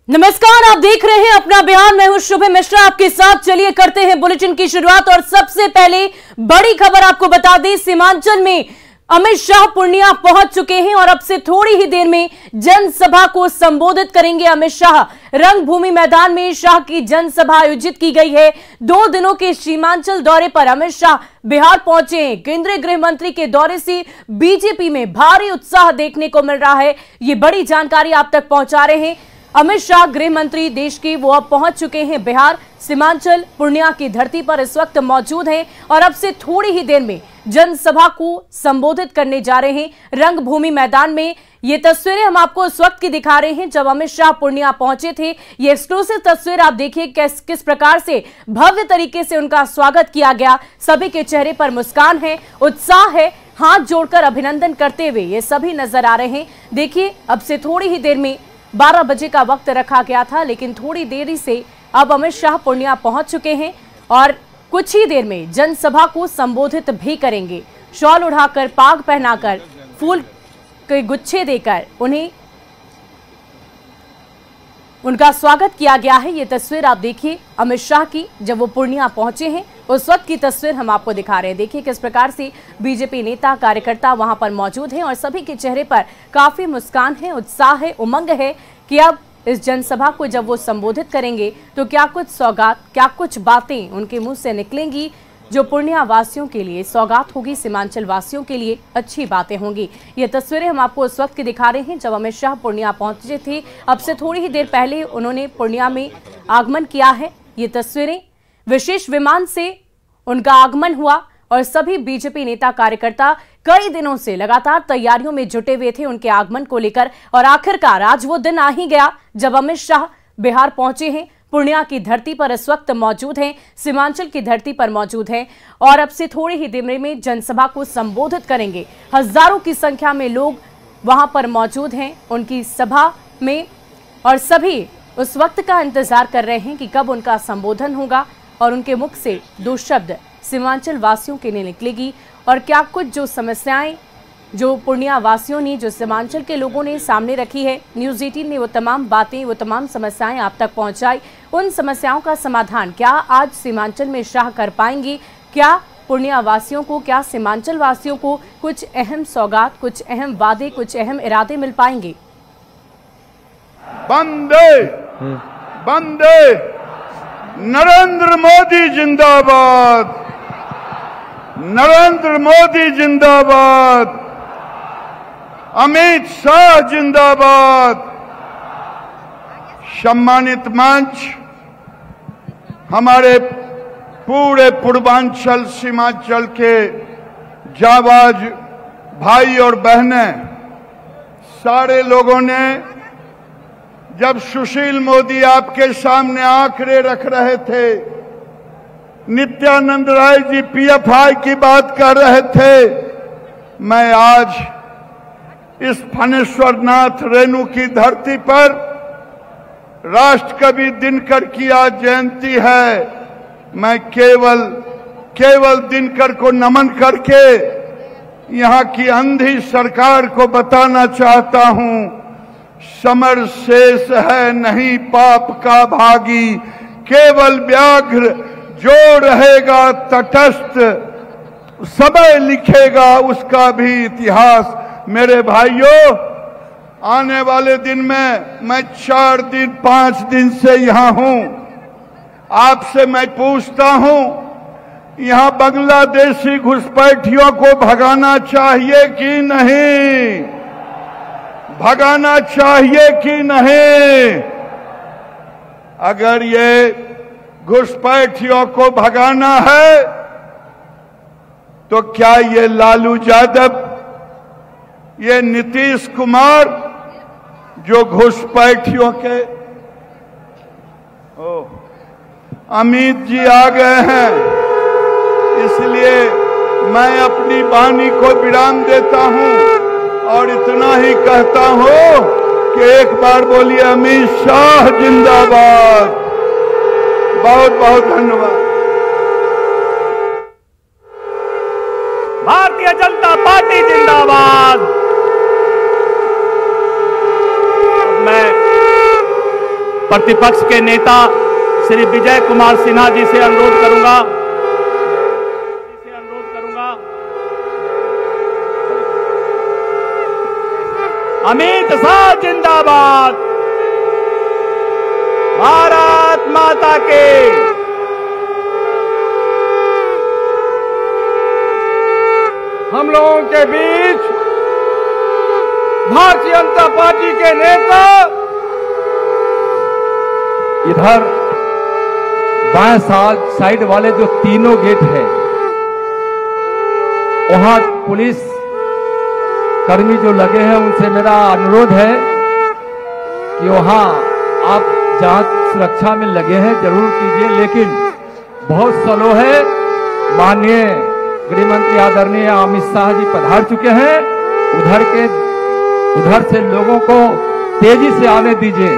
नमस्कार, आप देख रहे हैं अपना बिहार। मैं हूं शुभ मिश्रा आपके साथ। चलिए करते हैं बुलेटिन की शुरुआत और सबसे पहले बड़ी खबर आपको बता दें। सीमांचल में अमित शाह पूर्णिया पहुंच चुके हैं और अब से थोड़ी ही देर में जनसभा को संबोधित करेंगे अमित शाह। रंगभूमि मैदान में शाह की जनसभा आयोजित की गई है। 2 दिनों के सीमांचल दौरे पर अमित शाह बिहार पहुंचे हैं। केंद्रीय गृह मंत्री के दौरे से बीजेपी में भारी उत्साह देखने को मिल रहा है। ये बड़ी जानकारी आप तक पहुंचा रहे हैं अमित शाह, गृह मंत्री देश के, वो अब पहुंच चुके हैं बिहार। सीमांचल पूर्णिया की धरती पर इस वक्त मौजूद हैं और अब से थोड़ी ही देर में जनसभा को संबोधित करने जा रहे हैं रंगभूमि मैदान में। ये तस्वीरें हम आपको उस वक्त की दिखा रहे हैं जब अमित शाह पूर्णिया पहुंचे थे। ये एक्सक्लूसिव तस्वीर आप देखिए किस प्रकार से भव्य तरीके से उनका स्वागत किया गया। सभी के चेहरे पर मुस्कान है, उत्साह है, हाथ जोड़कर अभिनंदन करते हुए ये सभी नजर आ रहे हैं। देखिए, अब से थोड़ी ही देर में 12 बजे का वक्त रखा गया था, लेकिन थोड़ी देरी से अब अमित शाह पूर्णिया पहुंच चुके हैं और कुछ ही देर में जनसभा को संबोधित भी करेंगे। शॉल उड़ाकर, पाग पहनाकर, फूल के गुच्छे देकर उन्हें उनका स्वागत किया गया है। ये तस्वीर आप देखिए अमित शाह की जब वो पूर्णिया पहुंचे हैं उस वक्त की तस्वीर हम आपको दिखा रहे हैं। देखिए किस प्रकार से बीजेपी नेता कार्यकर्ता वहां पर मौजूद हैं और सभी के चेहरे पर काफी मुस्कान है, उत्साह है, उमंग है कि अब इस जनसभा को जब वो संबोधित करेंगे तो क्या कुछ सौगात, क्या कुछ बातें उनके मुंह से निकलेंगी जो पूर्णिया वासियों के लिए सौगात होगी, सीमांचल वासियों के लिए अच्छी बातें होंगी। ये तस्वीरें हम आपको उस वक्त की दिखा रहे हैं जब अमित शाह पूर्णिया पहुंचे थे। अब से थोड़ी ही देर पहले उन्होंने पूर्णिया में आगमन किया है। ये तस्वीरें विशेष विमान से उनका आगमन हुआ और सभी बीजेपी नेता कार्यकर्ता कई दिनों से लगातार तैयारियों में जुटे हुए थे उनके आगमन को लेकर और आखिरकार आज वो दिन आ ही गया जब अमित शाह बिहार पहुंचे हैं। पूर्णिया की धरती पर इस वक्त मौजूद हैं, सीमांचल की धरती पर मौजूद हैं और अब से थोड़ी ही देर में जनसभा को संबोधित करेंगे। हजारों की संख्या में लोग वहां पर मौजूद हैं उनकी सभा में और सभी उस वक्त का इंतजार कर रहे हैं कि कब उनका संबोधन होगा और उनके मुख से 2 शब्द सीमांचल वासियों के लिए निकलेगी और क्या कुछ जो समस्याएं जो पूर्णिया वासियों ने, जो सीमांचल के लोगों ने सामने रखी है, न्यूज़ 18 ने वो तमाम बातें, वो तमाम समस्याएं आप तक पहुंचाई। उन समस्याओं का समाधान क्या आज सीमांचल में शाह कर पाएंगी? क्या पूर्णिया वासियों को, क्या सीमांचल वासियों को कुछ अहम सौगात, कुछ अहम वादे, कुछ अहम इरादे मिल पाएंगे? वंदे वंदे नरेंद्र मोदी जिंदाबाद, नरेंद्र मोदी जिंदाबाद, अमित शाह जिंदाबाद। सम्मानित मंच, हमारे पूरे पूर्वांचल सीमांचल के जाबाज भाई और बहनें, सारे लोगों ने जब सुशील मोदी आपके सामने आंकड़े रख रहे थे, नित्यानंद राय जी पीएफआई की बात कर रहे थे, मैं आज इस फणेश्वर नाथ रेणु की धरती पर राष्ट्रकवि दिनकर की आज जयंती है। मैं केवल दिनकर को नमन करके यहाँ की अंधी सरकार को बताना चाहता हूँ, समर शेष है नहीं पाप का भागी, केवल व्याघ्र जो रहेगा तटस्थ, समय लिखेगा उसका भी इतिहास। मेरे भाइयों, आने वाले दिन में मैं 4 दिन 5 दिन से यहाँ हूँ। आपसे मैं पूछता हूँ, यहाँ बांग्लादेशी घुसपैठियों को भगाना चाहिए कि नहीं? भगाना चाहिए कि नहीं? अगर ये घुसपैठियों को भगाना है तो क्या ये लालू यादव, ये नीतीश कुमार जो घुसपैठियों के अमित जी आ गए हैं, इसलिए मैं अपनी वाणी को विराम देता हूं और इतना ही कहता हूं कि एक बार बोलिए अमित शाह जिंदाबाद। बहुत बहुत धन्यवाद। भारतीय जनता पार्टी जिंदाबाद। मैं प्रतिपक्ष के नेता श्री विजय कुमार सिन्हा जी से अनुरोध करूंगा अमित शाह जिंदाबाद, भारत माता के। हम लोगों के बीच भारतीय जनता पार्टी के नेता इधर बाएं साइड वाले जो तीनों गेट हैं, वहां पुलिस कर्मी जो लगे हैं उनसे मेरा अनुरोध है कि वहां आप जांच सुरक्षा में लगे हैं जरूर कीजिए, लेकिन बहुत स्लो है। माननीय गृह मंत्री आदरणीय अमित शाह जी पधार चुके हैं, उधर से लोगों को तेजी से आने दीजिए।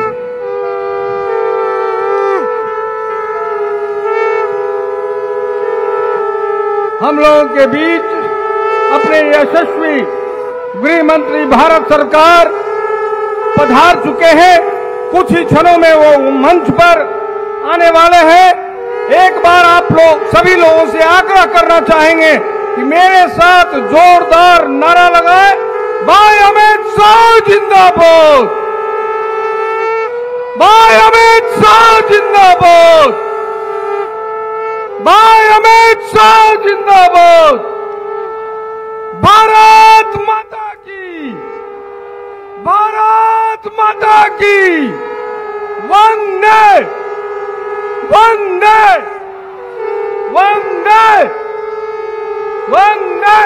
हम लोगों के बीच अपने यशस्वी गृह मंत्री भारत सरकार पधार चुके हैं। कुछ ही क्षणों में वो मंच पर आने वाले हैं। एक बार आप लोग सभी लोगों से आग्रह करना चाहेंगे कि मेरे साथ जोरदार नारा लगाए, भाई अमित शाह जिंदाबाद, भाई अमित शाह जिंदाबाद, भाई अमित शाह जिंदाबाद। भारत माता की, भारत माता की, वंदे वंदे वंदे वंदे।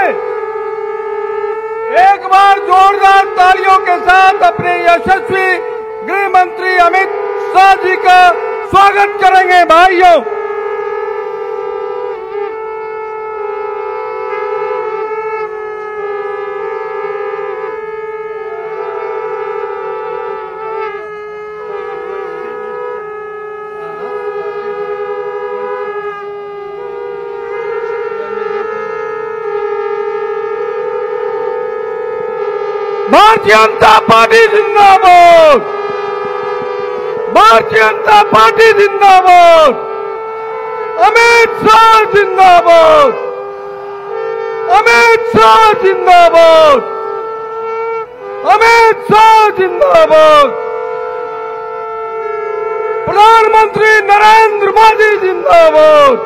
एक बार जोरदार तालियों के साथ अपने यशस्वी गृह मंत्री अमित शाह जी का स्वागत करेंगे भाइयों। भारतीय जनता पार्टी जिंदाबाद, भारतीय जनता पार्टी जिंदाबाद, अमित शाह जिंदाबाद, अमित शाह जिंदाबाद, अमित शाह जिंदाबाद। प्रधानमंत्री नरेंद्र मोदी जिंदाबाद,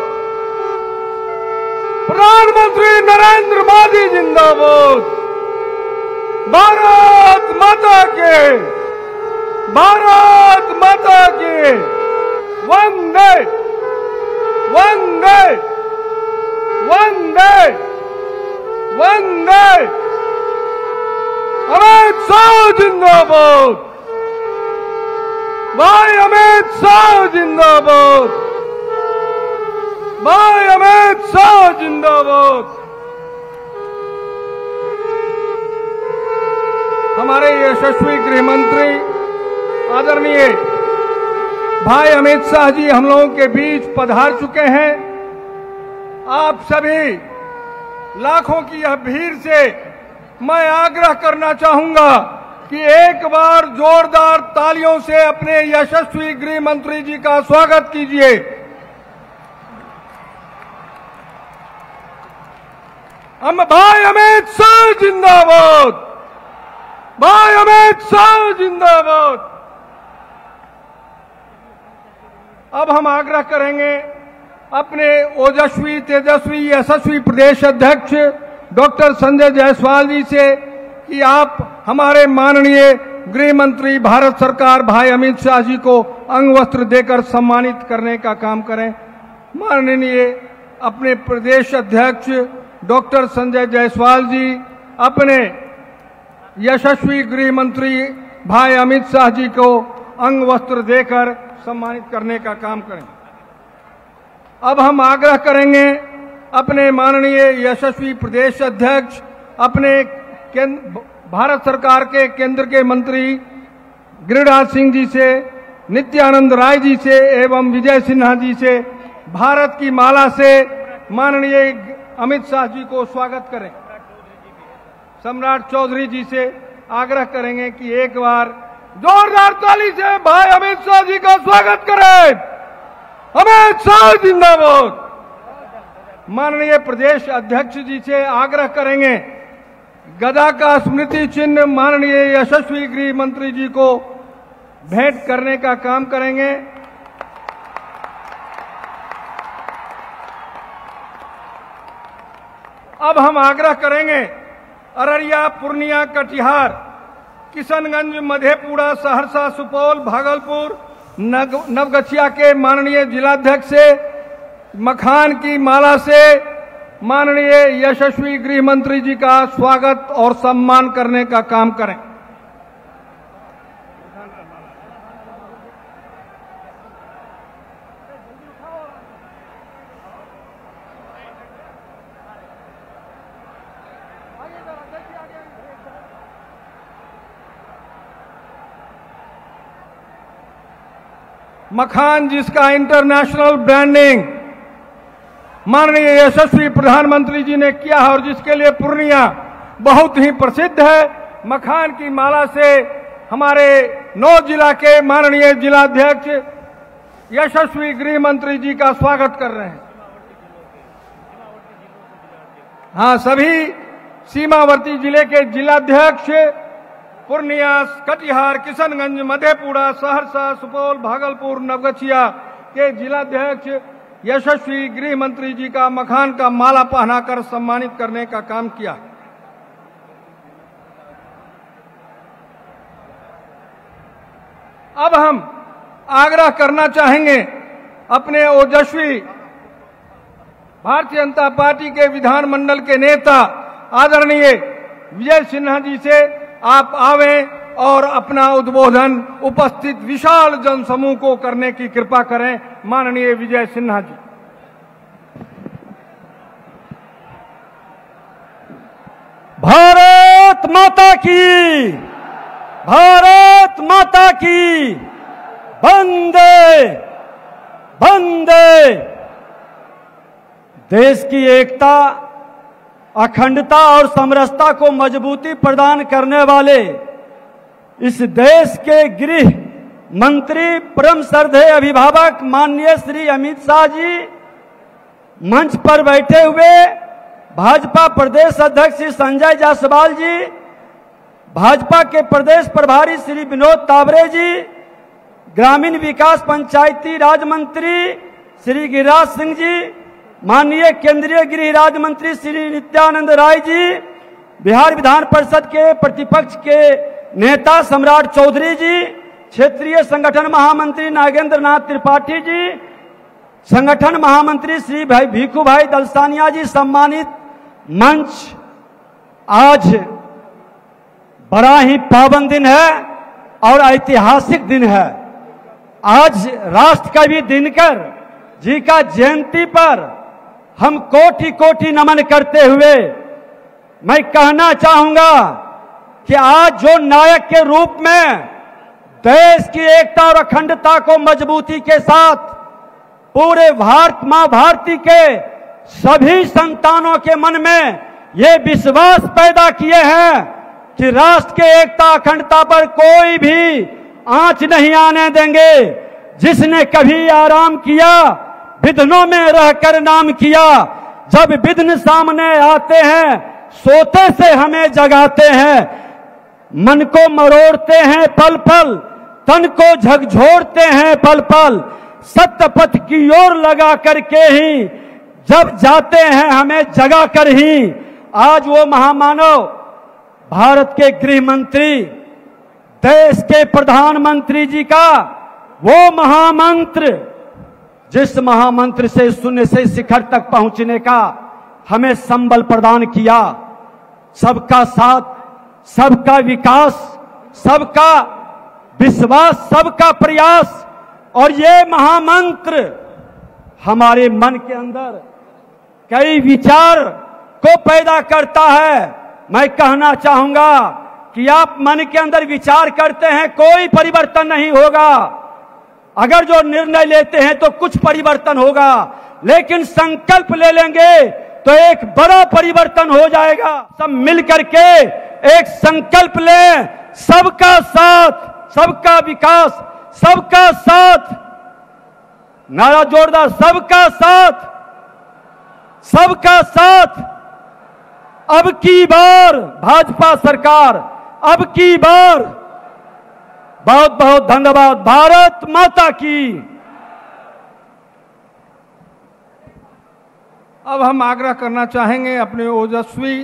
प्रधानमंत्री नरेंद्र मोदी जिंदाबाद। भारत माता के, भारत माता के, वंदे वंदे वंदे वंदे। अमित शाह जिंदाबाद, भाई अमित शाह जिंदाबाद, भाई अमित शाह जिंदाबाद। हमारे यशस्वी गृह मंत्री आदरणीय भाई अमित शाह जी हम लोगों के बीच पधार चुके हैं। आप सभी लाखों की यह भीड़ से मैं आग्रह करना चाहूंगा कि एक बार जोरदार तालियों से अपने यशस्वी गृह मंत्री जी का स्वागत कीजिए। हम भाई अमित शाह जिंदाबाद, भाई अमित शाह जिंदाबाद। अब हम आग्रह करेंगे अपने ओजस्वी तेजस्वी यशस्वी प्रदेश अध्यक्ष डॉक्टर संजय जायसवाल जी से कि आप हमारे माननीय गृह मंत्री भारत सरकार भाई अमित शाह जी को अंग वस्त्र देकर सम्मानित करने का काम करें। माननीय अपने प्रदेश अध्यक्ष डॉक्टर संजय जायसवाल जी अपने यशस्वी गृह मंत्री भाई अमित शाह जी को अंग वस्त्र देकर सम्मानित करने का काम करें। अब हम आग्रह करेंगे अपने माननीय यशस्वी प्रदेश अध्यक्ष अपने भारत सरकार के केंद्र के मंत्री गिरिराज सिंह जी से, नित्यानंद राय जी से एवं विजय सिन्हा जी से भारत की माला से माननीय अमित शाह जी को स्वागत करें। सम्राट चौधरी जी से आग्रह करेंगे कि एक बार जोरदार ताली से भाई अमित शाह जी का स्वागत करें। अमित शाह जिंदाबाद। माननीय प्रदेश अध्यक्ष जी से आग्रह करेंगे, गदा का स्मृति चिन्ह माननीय यशस्वी गृह मंत्री जी को भेंट करने का काम करेंगे। अब हम आग्रह करेंगे अररिया, पूर्णिया, कटिहार, किशनगंज, मधेपुरा, सहरसा, सुपौल, भागलपुर, नवगछिया के माननीय जिलाध्यक्ष से मखान की माला से माननीय यशस्वी गृह मंत्री जी का स्वागत और सम्मान करने का काम करें। मखान जिसका इंटरनेशनल ब्रांडिंग माननीय यशस्वी प्रधानमंत्री जी ने किया है और जिसके लिए पूर्णिया बहुत ही प्रसिद्ध है, मखान की माला से हमारे 9 जिला के माननीय जिलाध्यक्ष यशस्वी गृह मंत्री जी का स्वागत कर रहे हैं। हाँ, सभी सीमावर्ती जिले के जिलाध्यक्ष पूर्णिया, कटिहार, किशनगंज, मधेपुरा, सहरसा, सुपौल, भागलपुर, नवगछिया के जिलाध्यक्ष यशस्वी गृह मंत्री जी का मखान का माला पहनाकर सम्मानित करने का काम किया। अब हम आग्रह करना चाहेंगे अपने ओजस्वी भारतीय जनता पार्टी के विधानमंडल के नेता आदरणीय विजय सिन्हा जी से आप आवें और अपना उद्बोधन उपस्थित विशाल जनसमूह को करने की कृपा करें। माननीय विजय सिन्हा जी। भारत माता की, भारत माता की, वंदे वंदे। देश की एकता, अखंडता और समरसता को मजबूती प्रदान करने वाले इस देश के गृह मंत्री परम श्रद्धेय अभिभावक माननीय श्री अमित शाह जी मंच पर बैठे हुए, भाजपा प्रदेश अध्यक्ष श्री संजय जायसवाल जी, भाजपा के प्रदेश प्रभारी श्री विनोद तावरे जी, ग्रामीण विकास पंचायती राज मंत्री श्री गिरिराज सिंह जी, माननीय केंद्रीय गृह राज्य मंत्री श्री नित्यानंद राय जी, बिहार विधान परिषद के प्रतिपक्ष के नेता सम्राट चौधरी जी, क्षेत्रीय संगठन महामंत्री नागेंद्र नाथ त्रिपाठी जी, संगठन महामंत्री श्री भाई भीखू भाई दलसानिया जी, सम्मानित मंच। आज बड़ा ही पावन दिन है और ऐतिहासिक दिन है। आज राष्ट्रकवि दिनकर जी का जयंती पर हम कोटि कोटि नमन करते हुए मैं कहना चाहूंगा कि आज जो नायक के रूप में देश की एकता और अखंडता को मजबूती के साथ पूरे भारत मां भारती के सभी संतानों के मन में ये विश्वास पैदा किए हैं कि राष्ट्र के एकता अखंडता पर कोई भी आंच नहीं आने देंगे। जिसने कभी आराम किया, विघ्नों में रहकर नाम किया, जब विघ्न सामने आते हैं सोते से हमें जगाते हैं, मन को मरोड़ते हैं पल पल, तन को झकझोरते हैं पल पल, सत्य पथ की ओर लगा करके ही जब जाते हैं हमें जगा कर ही। आज वो महामानव भारत के गृह मंत्री, देश के प्रधानमंत्री जी का वो महामंत्र, जिस महामंत्र से शून्य से शिखर तक पहुंचने का हमें संबल प्रदान किया, सबका साथ, सबका विकास, सबका विश्वास, सबका प्रयास, और ये महामंत्र हमारे मन के अंदर कई विचार को पैदा करता है। मैं कहना चाहूंगा कि आप मन के अंदर विचार करते हैं, कोई परिवर्तन नहीं होगा। अगर जो निर्णय लेते हैं तो कुछ परिवर्तन होगा, लेकिन संकल्प ले लेंगे तो एक बड़ा परिवर्तन हो जाएगा। सब मिल करके एक संकल्प लें सबका साथ, सबका विकास, सबका साथ, नारा जोरदार, सबका साथ, सबका साथ। अब की बार भाजपा सरकार, अब की बार। बहुत बहुत धन्यवाद। भारत माता की। अब हम आग्रह करना चाहेंगे अपने ओजस्वी,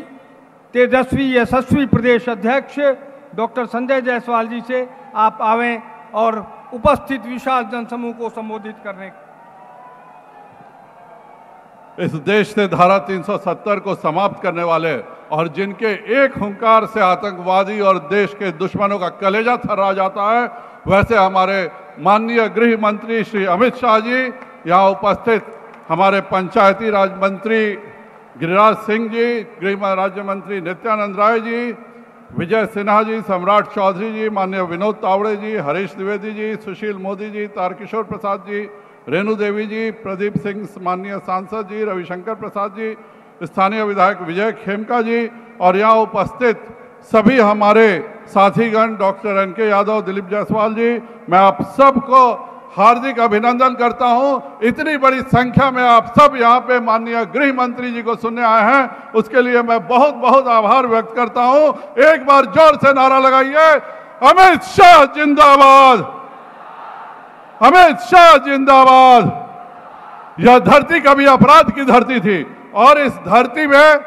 तेजस्वी, यशस्वी प्रदेश अध्यक्ष डॉक्टर संजय जायसवाल जी से, आप आवें और उपस्थित विशाल जनसमूह को संबोधित करने। इस देश से धारा 370 को समाप्त करने वाले और जिनके एक हुंकार से आतंकवादी और देश के दुश्मनों का कलेजा थर्रा जाता है, वैसे हमारे माननीय गृह मंत्री श्री अमित शाह जी, यहाँ उपस्थित हमारे पंचायती राज मंत्री गिरिराज सिंह जी, गृह राज्य मंत्री नित्यानंद राय जी, विजय सिन्हा जी, सम्राट चौधरी जी, माननीय विनोद तावड़े जी, हरीश द्विवेदी जी, सुशील मोदी जी, तारकिशोर प्रसाद जी, रेणु देवी जी, प्रदीप सिंह माननीय सांसद जी, रविशंकर प्रसाद जी, स्थानीय विधायक विजय खेमका जी और यहाँ उपस्थित सभी हमारे साथीगण डॉक्टर NK यादव, दिलीप जायसवाल जी, मैं आप सबको हार्दिक अभिनंदन करता हूं। इतनी बड़ी संख्या में आप सब यहाँ पे माननीय गृह मंत्री जी को सुनने आए हैं, उसके लिए मैं बहुत बहुत आभार व्यक्त करता हूं। एक बार जोर से नारा लगाइए, अमित शाह जिंदाबाद, अमित शाह जिंदाबाद। यह धरती कभी अपराध की धरती थी और इस धरती में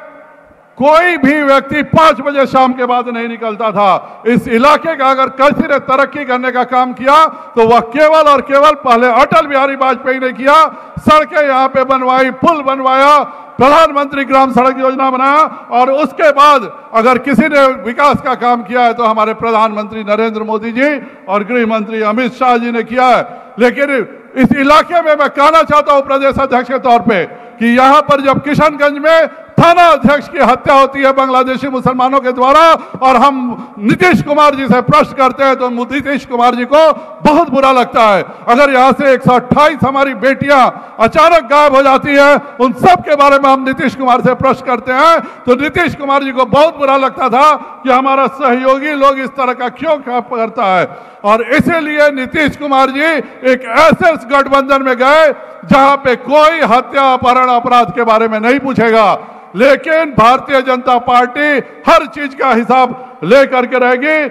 कोई भी व्यक्ति 5 बजे शाम के बाद नहीं निकलता था। इस इलाके का अगर किसी ने तरक्की करने का काम किया तो वह केवल और केवल पहले अटल बिहारी वाजपेयी ने किया। सड़कें यहाँ पे बनवाई, पुल बनवाया, प्रधानमंत्री ग्राम सड़क योजना बनाया और उसके बाद अगर किसी ने विकास का काम किया है तो हमारे प्रधानमंत्री नरेंद्र मोदी जी और गृह मंत्री अमित शाह जी ने किया है। लेकिन इस इलाके में मैं कहना चाहता हूं प्रदेश अध्यक्ष के तौर पे कि यहां पर जब किशनगंज में थाना अध्यक्ष की हत्या होती है बांग्लादेशी मुसलमानों के द्वारा और हम नीतीश कुमार जी से प्रश्न करते हैं तो नीतीश कुमार जी को बहुत बुरा लगता है। अगर यहां से 128 हमारी बेटियां अचानक गायब हो जाती है, उन सब के बारे में हम नीतीश कुमार से प्रश्न करते हैं तो नीतीश कुमार जी को बहुत बुरा लगता था कि हमारा सहयोगी लोग इस तरह का क्यों करता है। और इसीलिए नीतीश कुमार जी एक ऐसे गठबंधन में गए जहां पे कोई हत्या, अपहरण, अपराध के बारे में नहीं पूछेगा, लेकिन भारतीय जनता पार्टी हर चीज का हिसाब लेकर के रहेगी।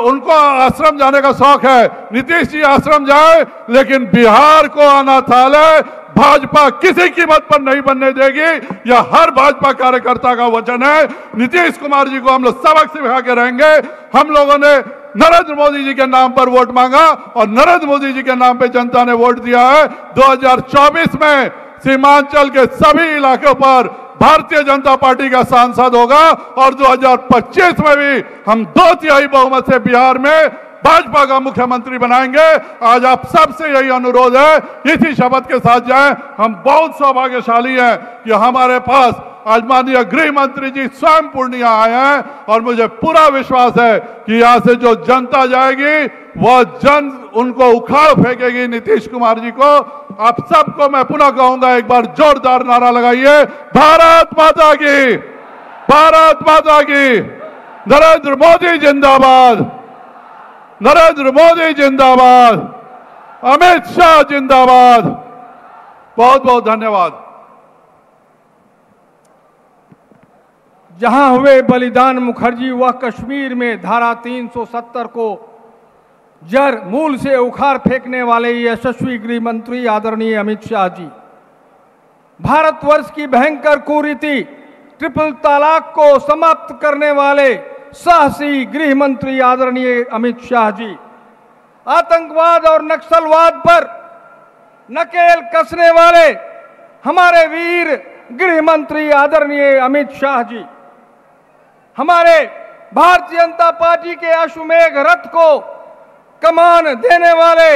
उनको आश्रम जाने का शौक है, नीतीश जी आश्रम जाए, लेकिन बिहार को अनाथालय भाजपा किसी कीमत पर नहीं बनने देगी। यह हर भाजपा कार्यकर्ता का वचन है। नीतीश कुमार जी को हम लोग सबक सिखा के रहेंगे। हम लोगों ने नरेंद्र मोदी जी के नाम पर वोट मांगा और नरेंद्र मोदी जी के नाम पे जनता ने वोट दिया है। 2024 में सीमांचल के सभी इलाकों पर भारतीय जनता पार्टी का सांसद होगा और 2025 में भी हम 2/3 बहुमत से बिहार में भाजपा का मुख्यमंत्री बनाएंगे। आज आप सबसे यही अनुरोध है, इसी शपथ के साथ जाएं। हम बहुत सौभाग्यशाली हैं कि हमारे पास आज माननीय गृह मंत्री जी स्वयं पूर्णिया आए हैं और मुझे पूरा विश्वास है कि यहाँ से जो जनता जाएगी वह जन उनको उखाड़ फेंकेगी नीतीश कुमार जी को। आप सबको मैं पुनः कहूंगा, एक बार जोरदार नारा लगाइए, भारत माता की, भारत माता की, नरेंद्र मोदी जिंदाबाद, नरेंद्र मोदी जिंदाबाद, अमित शाह जिंदाबाद। बहुत बहुत धन्यवाद। जहां हुए बलिदान मुखर्जी व कश्मीर में धारा 370 को जड़ मूल से उखाड़ फेंकने वाले यशस्वी गृह मंत्री आदरणीय अमित शाह जी, भारतवर्ष की भयंकर कुरीति ट्रिपल तलाक को समाप्त करने वाले साहसी गृह मंत्री आदरणीय अमित शाह जी, आतंकवाद और नक्सलवाद पर नकेल कसने वाले हमारे वीर गृह मंत्री आदरणीय अमित शाह जी, हमारे भारतीय जनता पार्टी के अश्वमेघ रथ को कमान देने वाले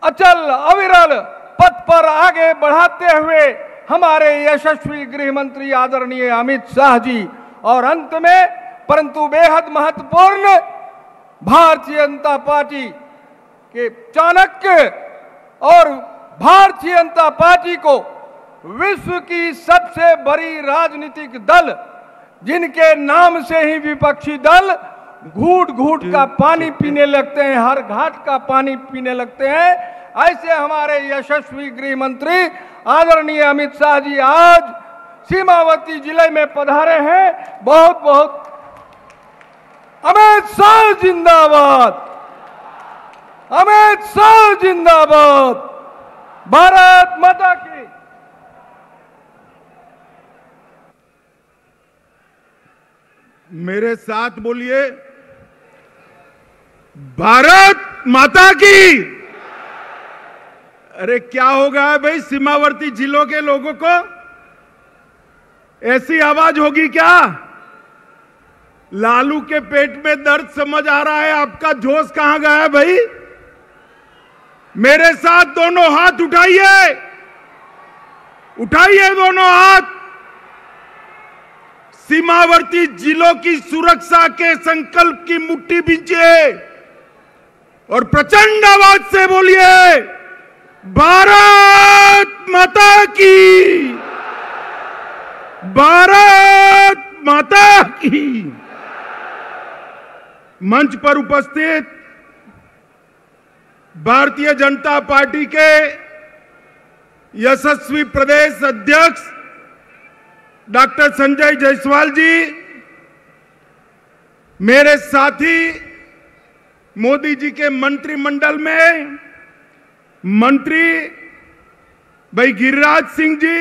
अचल अविरल पथ पर आगे बढ़ाते हुए हमारे यशस्वी गृह मंत्री आदरणीय अमित शाह जी, और अंत में परंतु बेहद महत्वपूर्ण भारतीय जनता पार्टी के चाणक्य और भारतीय जनता पार्टी को विश्व की सबसे बड़ी राजनीतिक दल, जिनके नाम से ही विपक्षी दल घूट घूट का पानी पीने लगते हैं, हर घाट का पानी पीने लगते हैं। ऐसे हमारे यशस्वी गृह मंत्री आदरणीय अमित शाह जी आज सीमावर्ती जिले में पधारे हैं। बहुत बहुत अमित शाह जिंदाबाद, अमित शाह जिंदाबाद, भारत माता की। मेरे साथ बोलिए, भारत माता की। अरे क्या होगा भाई सीमावर्ती जिलों के लोगों को? ऐसी आवाज होगी क्या? लालू के पेट में दर्द समझ आ रहा है, आपका जोश कहां गया भाई? मेरे साथ दोनों हाथ उठाइए, उठाइए दोनों हाथ। सीमावर्ती जिलों की सुरक्षा के संकल्प की मुट्ठी बींचिए और प्रचंड आवाज से बोलिए, भारत माता की, भारत माता की। मंच पर उपस्थित भारतीय जनता पार्टी के यशस्वी प्रदेश अध्यक्ष डॉक्टर संजय जायसवाल जी, मेरे साथी मोदी जी के मंत्रिमंडल में मंत्री भाई गिरिराज सिंह जी,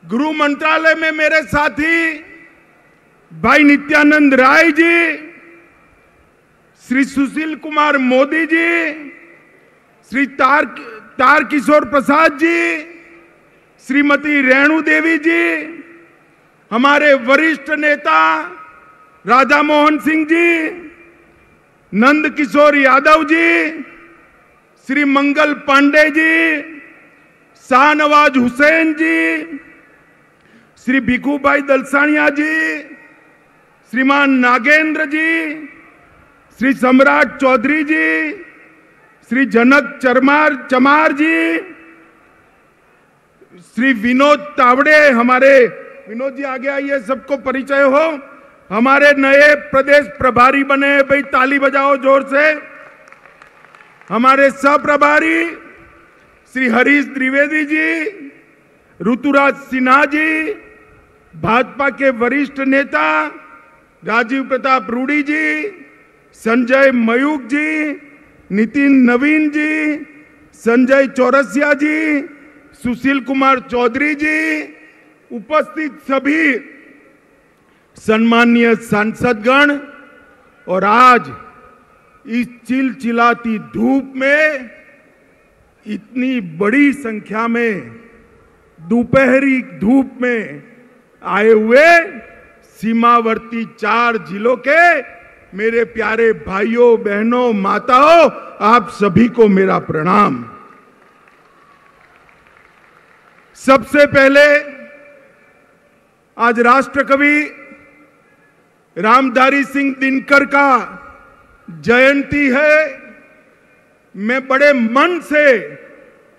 गृह मंत्रालय में मेरे साथी भाई नित्यानंद राय जी, श्री सुशील कुमार मोदी जी, श्री तारकिशोर प्रसाद जी, श्रीमती रेणु देवी जी, हमारे वरिष्ठ नेता राधा मोहन सिंह जी, नंद किशोर यादव जी, श्री मंगल पांडे जी, शाहनवाज हुसैन जी, श्री भिखूभाई दलसानिया जी, श्रीमान नागेंद्र जी, श्री सम्राट चौधरी जी, श्री जनक चमार जी, श्री विनोद तावड़े, हमारे विनोद जी आगे आइए, सबको परिचय हो। हमारे नए प्रदेश प्रभारी बने भाई, ताली बजाओ जोर से। हमारे सह प्रभारी श्री हरीश द्विवेदी जी, ऋतुराज सिन्हा जी, भाजपा के वरिष्ठ नेता राजीव प्रताप रूडी जी, संजय मयूख जी, नितिन नवीन जी, संजय चौरसिया जी, सुशील कुमार चौधरी जी, उपस्थित सभी सम्मानीय सांसदगण और आज इस चिलचिलाती धूप में इतनी बड़ी संख्या में दोपहरी धूप में आए हुए सीमावर्ती 4 जिलों के मेरे प्यारे भाइयों बहनों माताओं, आप सभी को मेरा प्रणाम। सबसे पहले आज राष्ट्रकवि रामधारी सिंह दिनकर का जयंती है। मैं बड़े मन से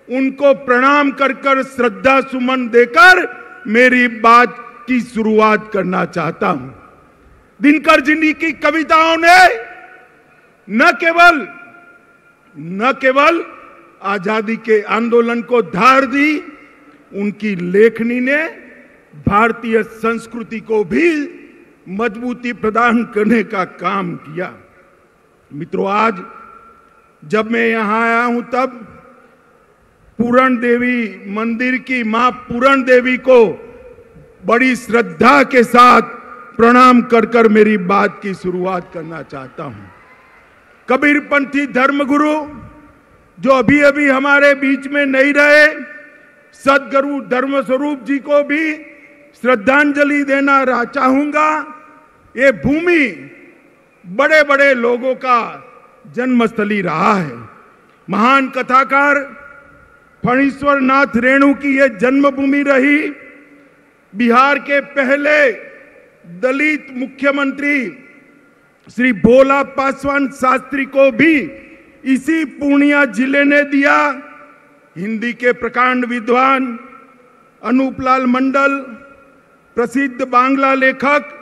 उनको प्रणाम कर श्रद्धा सुमन देकर मेरी बात की शुरुआत करना चाहता हूं। दिनकर जी की कविताओं ने न केवल आजादी के आंदोलन को धार दी, उनकी लेखनी ने भारतीय संस्कृति को भी मजबूती प्रदान करने का काम किया। मित्रों, आज जब मैं यहां आया हूं तब पूरण देवी मंदिर की मां पूरण देवी को बड़ी श्रद्धा के साथ प्रणाम कर मेरी बात की शुरुआत करना चाहता हूं। कबीरपंथी धर्मगुरु जो अभी अभी हमारे बीच में नहीं रहे, सदगुरु धर्मस्वरूप जी को भी श्रद्धांजलि देना चाहूंगा। ये भूमि बड़े बड़े लोगों का जन्मस्थली रहा है। महान कथाकार फणीश्वर नाथ रेणु की यह जन्मभूमि रही। बिहार के पहले दलित मुख्यमंत्री श्री भोला पासवान शास्त्री को भी इसी पूर्णिया जिले ने दिया। हिंदी के प्रकांड विद्वान अनूपलाल मंडल, प्रसिद्ध बांग्ला लेखक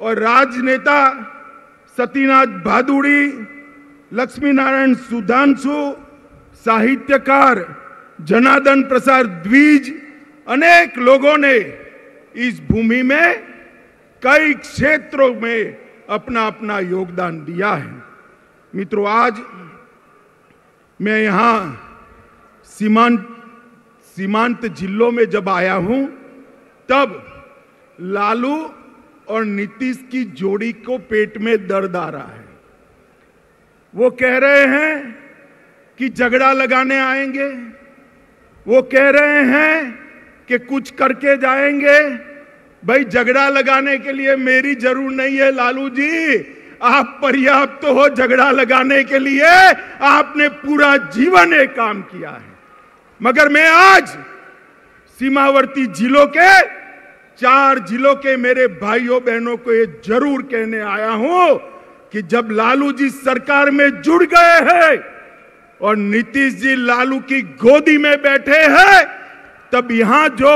और राजनेता सतीनाथ भादुड़ी, लक्ष्मी नारायण सुधांशु, साहित्यकार जनार्दन प्रसाद द्विज, अनेक लोगों ने इस भूमि में कई क्षेत्रों में अपना अपना योगदान दिया है। मित्रों, आज मैं यहां सीमांत जिलों में जब आया हूं, तब लालू और नीतीश की जोड़ी को पेट में दर्द आ रहा है। वो कह रहे हैं कि झगड़ा लगाने आएंगे, वो कह रहे हैं कि कुछ करके जाएंगे। भाई, झगड़ा लगाने के लिए मेरी जरूरत नहीं है लालू जी, आप पर्याप्त हो झगड़ा लगाने के लिए, आपने पूरा जीवन एक काम किया है। मगर मैं आज सीमावर्ती जिलों के 4 जिलों के मेरे भाइयों बहनों को ये जरूर कहने आया हूं कि जब लालू जी सरकार में जुड़ गए हैं और नीतीश जी लालू की गोदी में बैठे हैं, तब यहां जो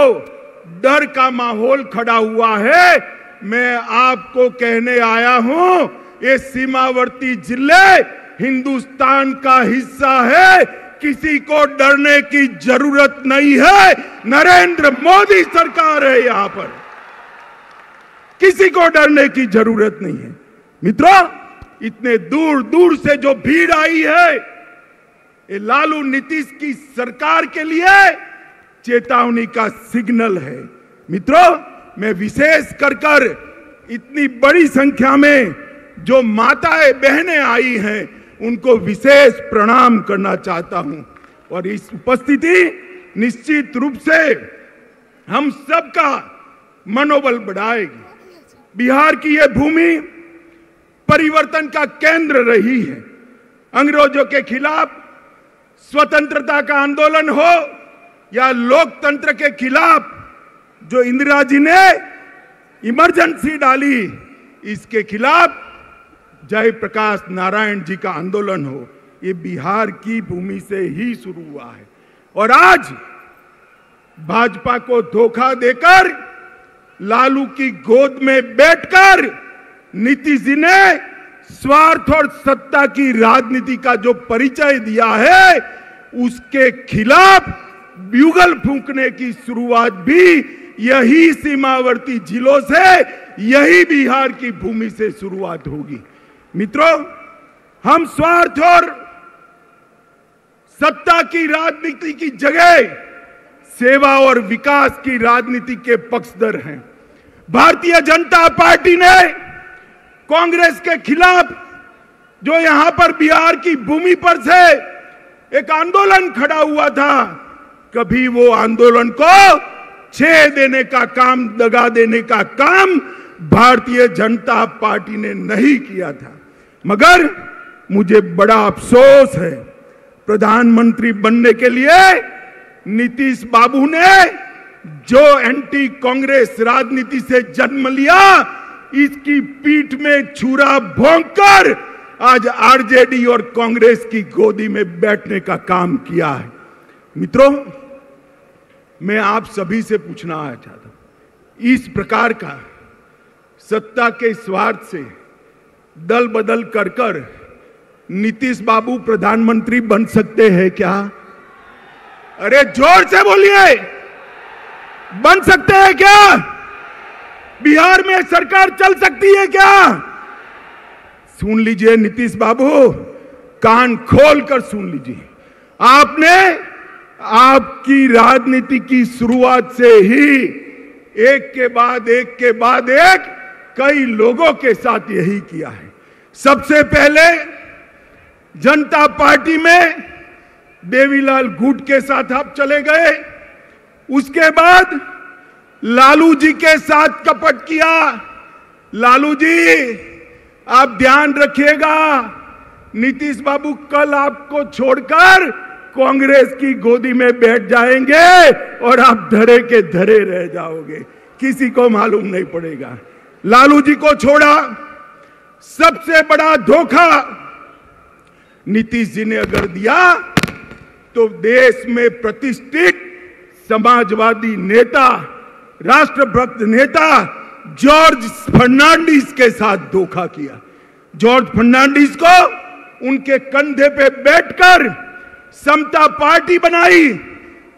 डर का माहौल खड़ा हुआ है, मैं आपको कहने आया हूं, ये सीमावर्ती जिले हिंदुस्तान का हिस्सा है, किसी को डरने की जरूरत नहीं है। नरेंद्र मोदी सरकार है यहां पर, किसी को डरने की जरूरत नहीं है। मित्रों, इतने दूर दूर से जो भीड़ आई है, ये लालू नीतीश की सरकार के लिए चेतावनी का सिग्नल है। मित्रों, मैं विशेष कर इतनी बड़ी संख्या में जो माताएं बहनें आई हैं, उनको विशेष प्रणाम करना चाहता हूं। और इस उपस्थिति निश्चित रूप से हम सबका मनोबल बढ़ाएगी। बिहार की यह भूमि परिवर्तन का केंद्र रही है। अंग्रेजों के खिलाफ स्वतंत्रता का आंदोलन हो या लोकतंत्र के खिलाफ जो इंदिरा जी ने इमरजेंसी डाली, इसके खिलाफ जयप्रकाश नारायण जी का आंदोलन हो, ये बिहार की भूमि से ही शुरू हुआ है। और आज भाजपा को धोखा देकर लालू की गोद में बैठकर नीतीश जी ने स्वार्थ और सत्ता की राजनीति का जो परिचय दिया है, उसके खिलाफ ब्यूगल फूंकने की शुरुआत भी यही सीमावर्ती जिलों से, यही बिहार की भूमि से शुरुआत होगी। मित्रों, हम स्वार्थ और सत्ता की राजनीति की जगह सेवा और विकास की राजनीति के पक्षधर हैं। भारतीय जनता पार्टी ने कांग्रेस के खिलाफ जो यहां पर बिहार की भूमि पर से एक आंदोलन खड़ा हुआ था, कभी वो आंदोलन को छेद देने का काम, दगा देने का काम भारतीय जनता पार्टी ने नहीं किया था। मगर मुझे बड़ा अफसोस है, प्रधानमंत्री बनने के लिए नीतीश बाबू ने जो एंटी कांग्रेस राजनीति से जन्म लिया, इसकी पीठ में छुरा भोंककर आज आरजेडी और कांग्रेस की गोदी में बैठने का काम किया है। मित्रों, मैं आप सभी से पूछना चाहता हूं, इस प्रकार का सत्ता के स्वार्थ से दल बदल कर नीतीश बाबू प्रधानमंत्री बन सकते हैं क्या? अरे जोर से बोलिए, बन सकते हैं क्या? बिहार में सरकार चल सकती है क्या? सुन लीजिए नीतीश बाबू, कान खोल कर सुन लीजिए। आपने आपकी राजनीति की शुरुआत से ही एक के बाद एक कई लोगों के साथ यही किया है। सबसे पहले जनता पार्टी में देवीलाल गुट के साथ आप चले गए, उसके बाद लालू जी के साथ कपट किया। लालू जी, आप ध्यान रखिएगा, नीतीश बाबू कल आपको छोड़कर कांग्रेस की गोदी में बैठ जाएंगे और आप धरे के धरे रह जाओगे, किसी को मालूम नहीं पड़ेगा। लालू जी को छोड़ा, सबसे बड़ा धोखा नीतीश जी ने अगर दिया तो देश में प्रतिष्ठित समाजवादी नेता, राष्ट्रभक्त नेता जॉर्ज फर्नांडिस के साथ धोखा किया। जॉर्ज फर्नांडिस को उनके कंधे पे बैठकर समता पार्टी बनाई,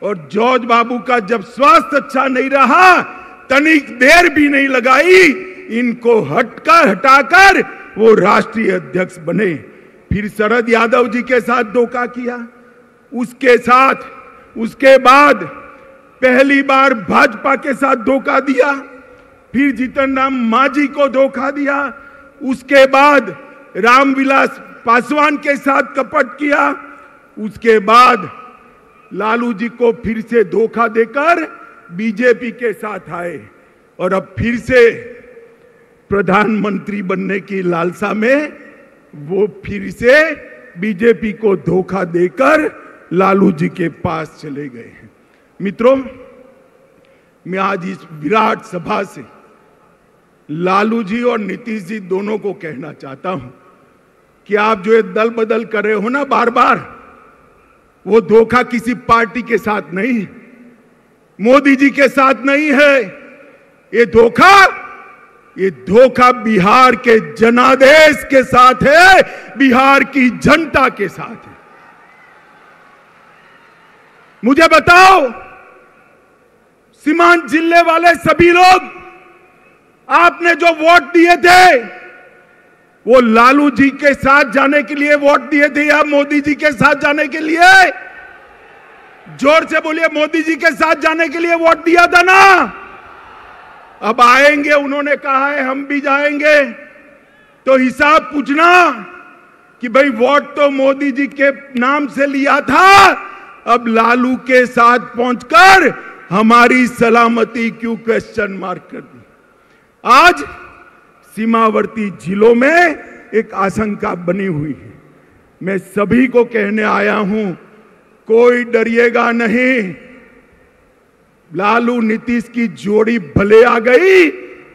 और जॉर्ज बाबू का जब स्वास्थ्य अच्छा नहीं रहा, तनिक देर भी नहीं लगाई, इनको हटाकर वो राष्ट्रीय अध्यक्ष बने। फिर शरद यादव जी के साथ धोखा किया, उसके बाद पहली बार भाजपा के साथ धोखा दिया, फिर जीतन राम मांझी को धोखा दिया, उसके बाद रामविलास पासवान के साथ कपट किया, उसके बाद लालू जी को फिर से धोखा देकर बीजेपी के साथ आए, और अब फिर से प्रधानमंत्री बनने की लालसा में वो फिर से बीजेपी को धोखा देकर लालू जी के पास चले गए हैं। मित्रों, मैं आज इस विराट सभा से लालू जी और नीतीश जी दोनों को कहना चाहता हूं कि आप जो ये दल बदल कर रहे हो ना बार बार, वो धोखा किसी पार्टी के साथ नहीं है, मोदी जी के साथ नहीं है। ये धोखा बिहार के जनादेश के साथ है, बिहार की जनता के साथ है। मुझे बताओ, सीमांत जिले वाले सभी लोग, आपने जो वोट दिए थे वो लालू जी के साथ जाने के लिए वोट दिए थे या मोदी जी के साथ जाने के लिए? जोर से बोलिए, मोदी जी के साथ जाने के लिए वोट दिया था ना? अब आएंगे, उन्होंने कहा है हम भी जाएंगे, तो हिसाब पूछना कि भाई वोट तो मोदी जी के नाम से लिया था, अब लालू के साथ पहुंचकर हमारी सलामती क्यों क्वेश्चन मार्क कर दी? आज सीमावर्ती जिलों में एक आशंका बनी हुई है। मैं सभी को कहने आया हूं, कोई डरिएगा नहीं। लालू नीतीश की जोड़ी भले आ गई,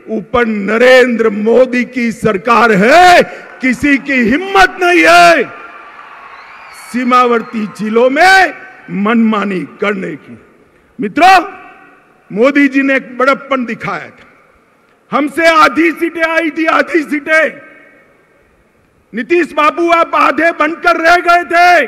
ऊपर नरेंद्र मोदी की सरकार है, किसी की हिम्मत नहीं है सीमावर्ती जिलों में मनमानी करने की। मित्रों, मोदी जी ने एक बड़प्पन दिखाया था, हमसे आधी सीटें आई थी, आधी सीटें। नीतीश बाबू आप आधे बनकर रह गए थे,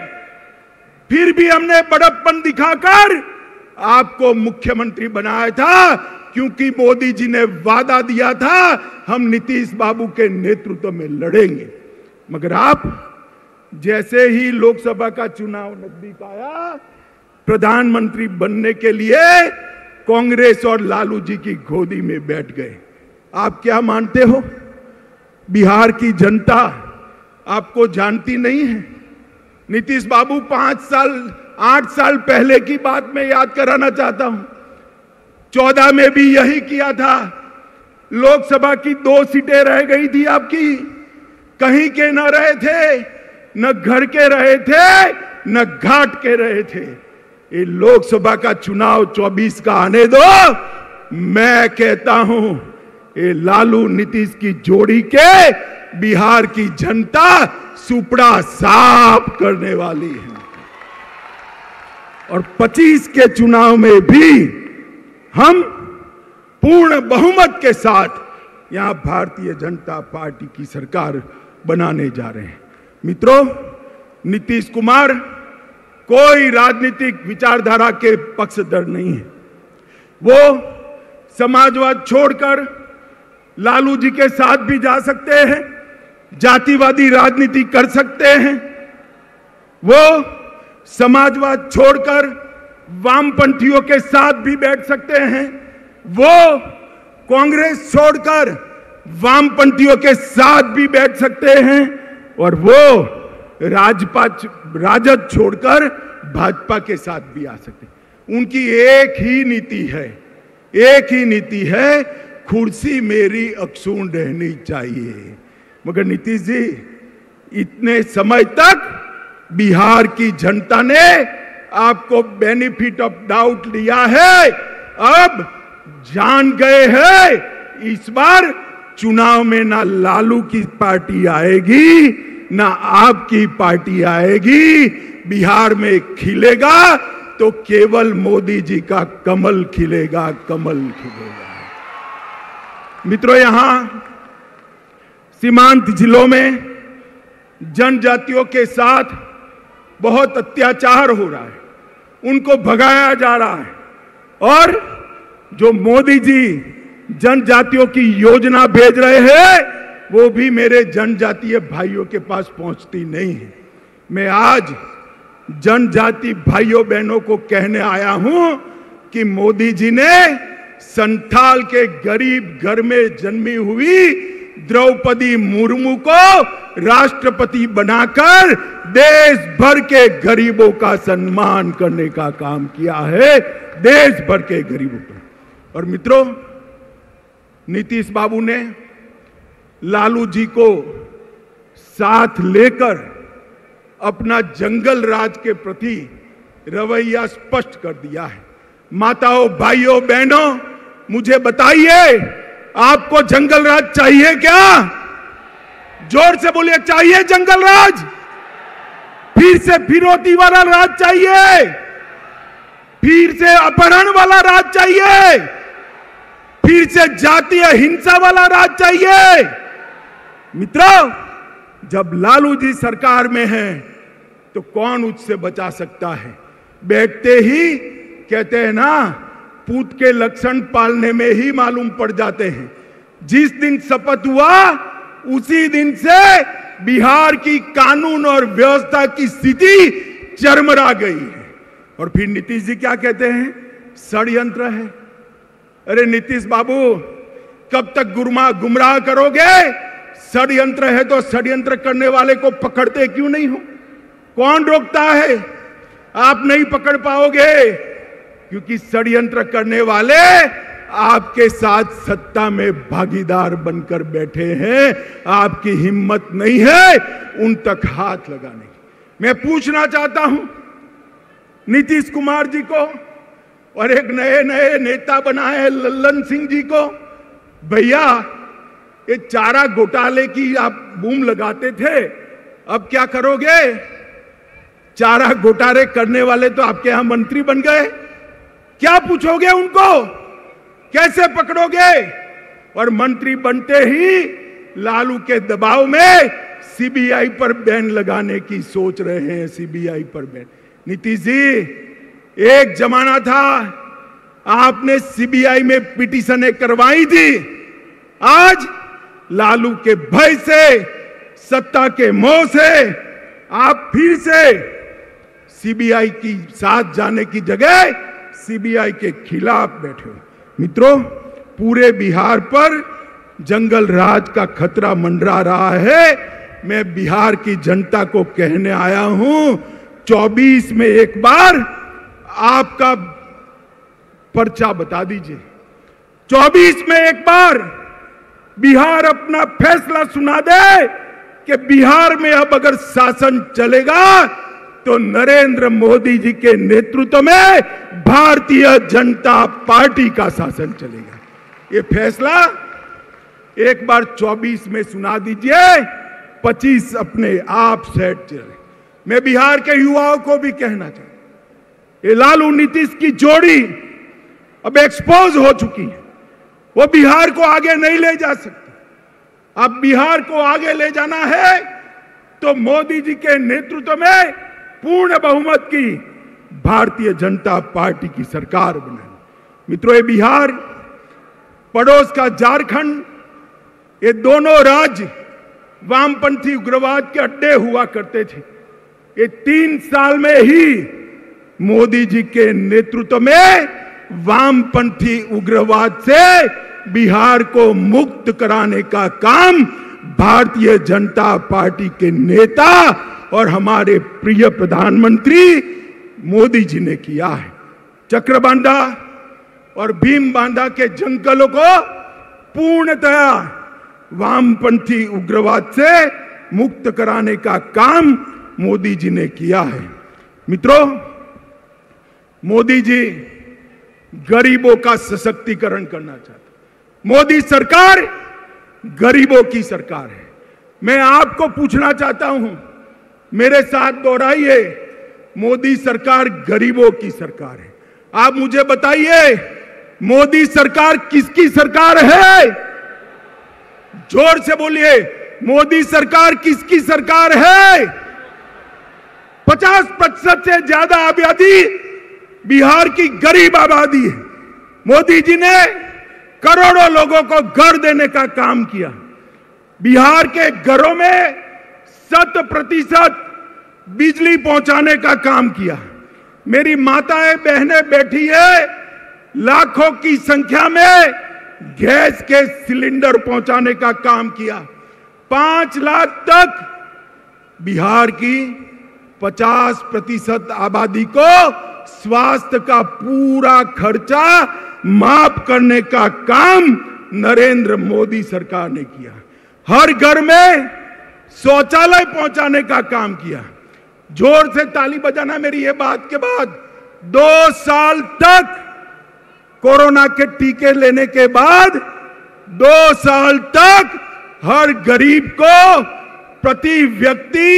फिर भी हमने बड़प्पन दिखाकर आपको मुख्यमंत्री बनाया था, क्योंकि मोदी जी ने वादा दिया था हम नीतीश बाबू के नेतृत्व में लड़ेंगे। मगर आप जैसे ही लोकसभा का चुनाव नजदीक आया, प्रधानमंत्री बनने के लिए कांग्रेस और लालू जी की गोदी में बैठ गए। आप क्या मानते हो, बिहार की जनता आपको जानती नहीं है? नीतीश बाबू 8 साल पहले की बात मैं याद कराना चाहता हूं। 14 में भी यही किया था। लोकसभा की 2 सीटें रह गई थी आपकी, कहीं के न रहे थे, न घर के रहे थे, न घाट के रहे थे। ये लोकसभा का चुनाव 24 का आने दो, मैं कहता हूं ये लालू नीतीश की जोड़ी के बिहार की जनता सुपड़ा साफ करने वाली है। और 25 के चुनाव में भी हम पूर्ण बहुमत के साथ यहां भारतीय जनता पार्टी की सरकार बनाने जा रहे हैं। मित्रों, नीतीश कुमार कोई राजनीतिक विचारधारा के पक्षधर नहीं है। वो समाजवाद छोड़कर लालू जी के साथ भी जा सकते हैं, जातिवादी राजनीति कर सकते हैं। वो समाजवाद छोड़कर वामपंथियों के साथ भी बैठ सकते हैं। वो कांग्रेस छोड़कर वामपंथियों के साथ भी बैठ सकते हैं, और वो राजद छोड़कर भाजपा के साथ भी आ सकते हैं। उनकी एक ही नीति है, कुर्सी मेरी अक्षुण रहनी चाहिए। मगर नीतीश जी, इतने समय तक बिहार की जनता ने आपको बेनिफिट ऑफ डाउट लिया है, अब जान गए हैं इस बार चुनाव में ना लालू की पार्टी आएगी, ना आपकी पार्टी आएगी। बिहार में खिलेगा तो केवल मोदी जी का कमल खिलेगा, कमल खिलेगा। मित्रों, यहां सीमांत जिलों में जनजातियों के साथ बहुत अत्याचार हो रहा है, उनको भगाया जा रहा है। और जो मोदी जी जनजातियों की योजना भेज रहे हैं वो भी मेरे जनजातीय भाइयों के पास पहुंचती नहीं है। मैं आज जनजाति भाइयों बहनों को कहने आया हूं कि मोदी जी ने संथाल के गरीब घर में जन्मी हुई द्रौपदी मुर्मू को राष्ट्रपति बनाकर देश भर के गरीबों का सम्मान करने का काम किया है, देश भर के गरीबों का। और मित्रों, नीतीश बाबू ने लालू जी को साथ लेकर अपना जंगल राज के प्रति रवैया स्पष्ट कर दिया है। माताओं, भाइयों, बहनों, मुझे बताइए, आपको जंगल राज चाहिए क्या? जोर से बोलिए, चाहिए जंगल राज? फिर से फिरौती वाला राज चाहिए? फिर से अपहरण वाला राज चाहिए? फिर से जातीय हिंसा वाला राज चाहिए? मित्रों, जब लालू जी सरकार में हैं तो कौन उससे बचा सकता है? बैठते ही कहते हैं ना, पूत के लक्षण पालने में ही मालूम पड़ जाते हैं। जिस दिन शपथ हुआ उसी दिन से बिहार की कानून और व्यवस्था की स्थिति चरमरा गई है। और फिर नीतीश जी क्या कहते हैं? षड्यंत्र है। अरे नीतीश बाबू, कब तक गुमराह करोगे? षड्यंत्र है तो षड्यंत्र करने वाले को पकड़ते क्यों नहीं हो? कौन रोकता है? आप नहीं पकड़ पाओगे, क्योंकि षड्यंत्र करने वाले आपके साथ सत्ता में भागीदार बनकर बैठे हैं। आपकी हिम्मत नहीं है उन तक हाथ लगाने की। मैं पूछना चाहता हूं नीतीश कुमार जी को और एक नए नए नेता बनाए हैं लल्लन सिंह जी को, भैया ये चारा घोटाले की आप बूम लगाते थे, अब क्या करोगे? चारा घोटाले करने वाले तो आपके यहां मंत्री बन गए, क्या पूछोगे उनको? कैसे पकड़ोगे? और मंत्री बनते ही लालू के दबाव में सीबीआई पर बैन लगाने की सोच रहे हैं। सीबीआई पर बैन। नीतीश जी, एक जमाना था आपने सीबीआई में पिटीशनें करवाई थी, आज लालू के भय से, सत्ता के मोह से आप फिर से सीबीआई की साथ जाने की जगह सीबीआई के खिलाफ बैठे हो। मित्रों, पूरे बिहार पर जंगल राज का खतरा मंडरा रहा है। मैं बिहार की जनता को कहने आया हूं, 24 में एक बार आपका पर्चा बता दीजिए। 24 में एक बार बिहार अपना फैसला सुना दे कि बिहार में अब अगर शासन चलेगा तो नरेंद्र मोदी जी के नेतृत्व में भारतीय जनता पार्टी का शासन चलेगा। ये फैसला एक बार 24 में सुना दीजिए, 25 अपने आप सेट चले। मैं बिहार के युवाओं को भी कहना चाहता हूं, ये लालू नीतीश की जोड़ी अब एक्सपोज हो चुकी है, वो बिहार को आगे नहीं ले जा सकती। अब बिहार को आगे ले जाना है तो मोदी जी के नेतृत्व में पूर्ण बहुमत की भारतीय जनता पार्टी की सरकार बनानी। मित्रों, ये बिहार, पड़ोस का झारखंड, ये दोनों राज्य वामपंथी उग्रवाद के अड्डे हुआ करते थे। ये 3 साल में ही मोदी जी के नेतृत्व में वामपंथी उग्रवाद से बिहार को मुक्त कराने का काम भारतीय जनता पार्टी के नेता और हमारे प्रिय प्रधानमंत्री मोदी जी ने किया है। चक्रबांधा और भीमबांधा के जंगलों को पूर्णतया वामपंथी उग्रवाद से मुक्त कराने का काम मोदी जी ने किया है। मित्रों, मोदी जी गरीबों का सशक्तिकरण करना चाहते। मोदी सरकार गरीबों की सरकार है। मैं आपको पूछना चाहता हूं, मेरे साथ दोहराइए, मोदी सरकार गरीबों की सरकार है। आप मुझे बताइए, मोदी सरकार किसकी सरकार है? जोर से बोलिए, मोदी सरकार किसकी सरकार है? 50% से ज्यादा आबादी बिहार की गरीब आबादी है। मोदी जी ने करोड़ों लोगों को घर देने का काम किया। बिहार के घरों में 100% बिजली पहुंचाने का काम किया। मेरी माताएं बहनें बैठी है, लाखों की संख्या में गैस के सिलेंडर पहुंचाने का काम किया। 5 लाख तक बिहार की 50% आबादी को स्वास्थ्य का पूरा खर्चा माफ करने का काम नरेंद्र मोदी सरकार ने किया। हर घर में शौचालय पहुंचाने का काम किया। जोर से ताली बजाना मेरी ये बात के बाद। 2 साल तक कोरोना के टीके लेने के बाद 2 साल तक हर गरीब को प्रति व्यक्ति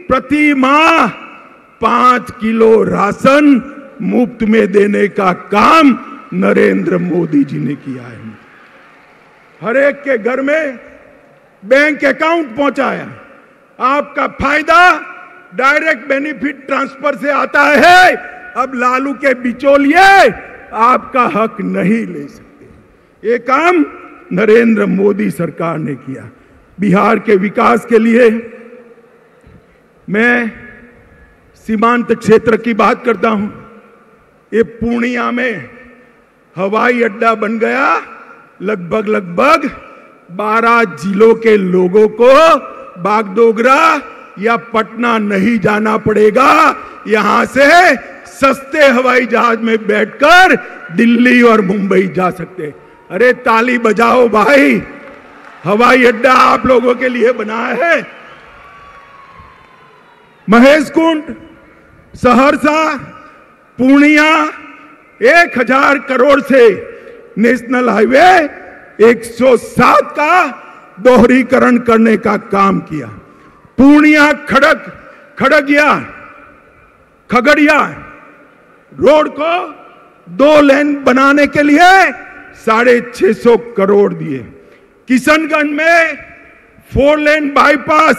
प्रति माह 5 किलो राशन मुफ्त में देने का काम नरेंद्र मोदी जी ने किया है। हर एक के घर में बैंक अकाउंट पहुंचाया। आपका फायदा डायरेक्ट बेनिफिट ट्रांसफर से आता है। अब लालू के बिचौलिए आपका हक नहीं ले सकते। ये काम नरेंद्र मोदी सरकार ने किया। बिहार के विकास के लिए मैं सीमांत क्षेत्र की बात करता हूं। ये पूर्णिया में हवाई अड्डा बन गया। लगभग 12 जिलों के लोगों को बागडोगरा या पटना नहीं जाना पड़ेगा। यहां से सस्ते हवाई जहाज में बैठकर दिल्ली और मुंबई जा सकते। अरे ताली बजाओ भाई, हवाई अड्डा आप लोगों के लिए बनाया है। महेशकुंड, सहरसा, पूर्णिया 1000 करोड़ से नेशनल हाईवे 107 का दोहरीकरण करने का काम किया। पूर्णिया खगड़िया रोड को 2 लेन बनाने के लिए 650 करोड़ दिए। किशनगंज में 4 लेन बाईपास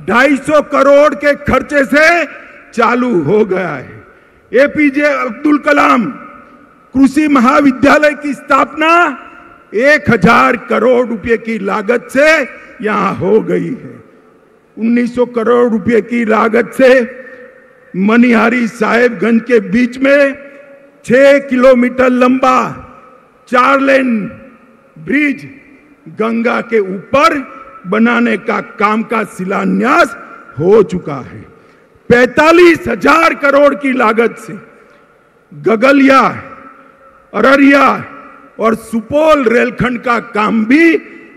250 करोड़ के खर्चे से चालू हो गया है। एपीजे अब्दुल कलाम कृषि महाविद्यालय की स्थापना 1000 करोड़ रुपए की लागत से यहां हो गई है। 1900 करोड़ रुपए की लागत से मनिहारी साहेबगंज के बीच में 6 किलोमीटर लंबा 4 लेन ब्रिज गंगा के ऊपर बनाने का काम का शिलान्यास हो चुका है। 45,000 करोड़ की लागत से गगलिया, अररिया और सुपौल रेलखंड का काम भी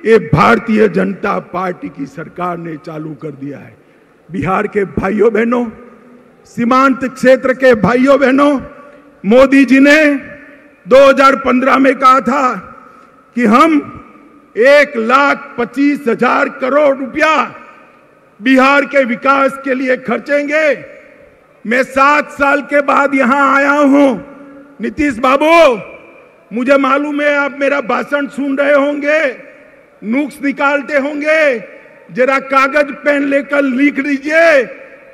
ये भारतीय जनता पार्टी की सरकार ने चालू कर दिया है। बिहार के भाइयों बहनों, सीमांत क्षेत्र के भाइयों बहनों, मोदी जी ने 2015 में कहा था कि हम 1,25,000 करोड़ रुपया बिहार के विकास के लिए खर्चेंगे। मैं 7 साल के बाद यहां आया हूं। नीतीश बाबू, मुझे मालूम है आप मेरा भाषण सुन रहे होंगे, नुक्स निकालते होंगे। जरा कागज पेन लेकर लिख लीजिए।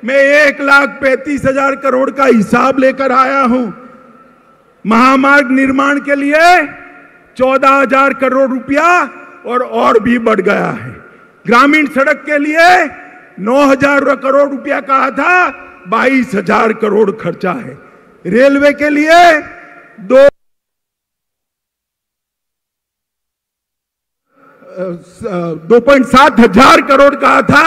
मैं 1,35,000 करोड़ का हिसाब लेकर आया हूं। महामार्ग निर्माण के लिए 14,000 करोड़ रुपया और भी बढ़ गया है। ग्रामीण सड़क के लिए 9,000 करोड़ रुपया कहा था, 22,000 करोड़ खर्चा है। रेलवे के लिए 2.7 हजार करोड़ कहा था,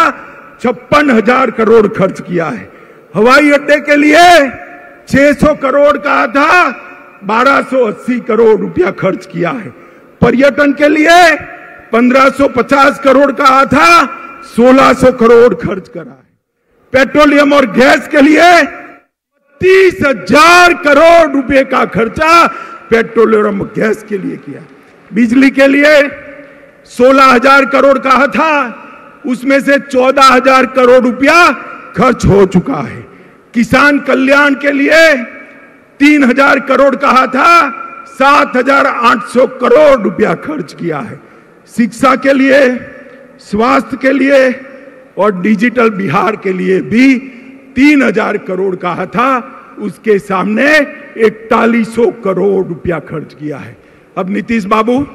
56,000 करोड़ खर्च किया है। हवाई अड्डे के लिए 600 करोड़ कहा था, 1280 करोड़ रुपया खर्च किया है। पर्यटन के लिए 1550 करोड़ कहा था, 1600 करोड़ खर्च करा है। पेट्रोलियम और गैस के लिए 30,000 करोड़ रुपए का खर्चा पेट्रोलियम और गैस के लिए किया। बिजली के लिए 16,000 करोड़ कहा था, उसमें से 14,000 करोड़ रुपया खर्च हो चुका है। किसान कल्याण के लिए 3,000 करोड़ कहा था, 7,800 करोड़ रुपया खर्च किया है। शिक्षा के लिए स्वास्थ्य के लिए और डिजिटल बिहार के लिए भी 3000 करोड़ कहा था, उसके सामने 4100 करोड़ रुपया खर्च किया है। अब नीतीश बाबू,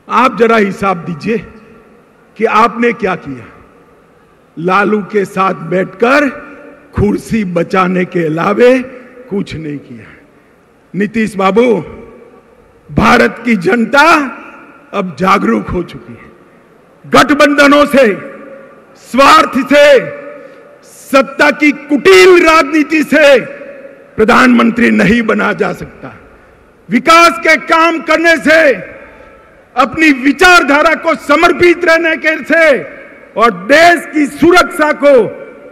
आप जरा हिसाब दीजिए कि आपने क्या किया। लालू के साथ बैठकर कुर्सी बचाने के अलावे कुछ नहीं किया। नीतीश बाबू, भारत की जनता अब जागरूक हो चुकी है। गठबंधनों से, स्वार्थ से, सत्ता की कुटिल राजनीति से प्रधानमंत्री नहीं बना जा सकता। विकास के काम करने से, अपनी विचारधारा को समर्पित रहने के से और देश की सुरक्षा को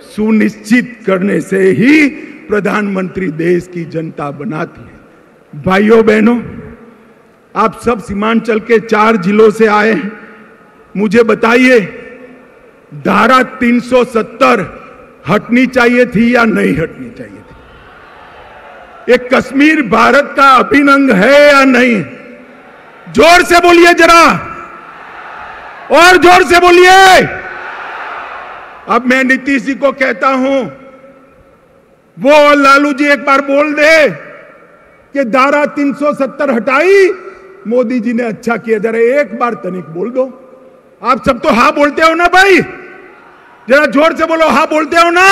सुनिश्चित करने से ही प्रधानमंत्री देश की जनता बनाती है। भाइयों बहनों, आप सब सीमांचल के 4 जिलों से आए हैं। मुझे बताइए, धारा 370 हटनी चाहिए थी या नहीं हटनी चाहिए थी? एक कश्मीर भारत का अभिन्न अंग है या नहीं? जोर से बोलिए जरा, और जोर से बोलिए। अब मैं नीतीश जी को कहता हूं, वो लालू जी एक बार बोल दे कि धारा 370 हटाई, मोदी जी ने अच्छा किया। जरा एक बार तनिक बोल दो। आप सब तो हाँ बोलते हो ना भाई, जरा जोर से बोलो, हाँ बोलते हो ना?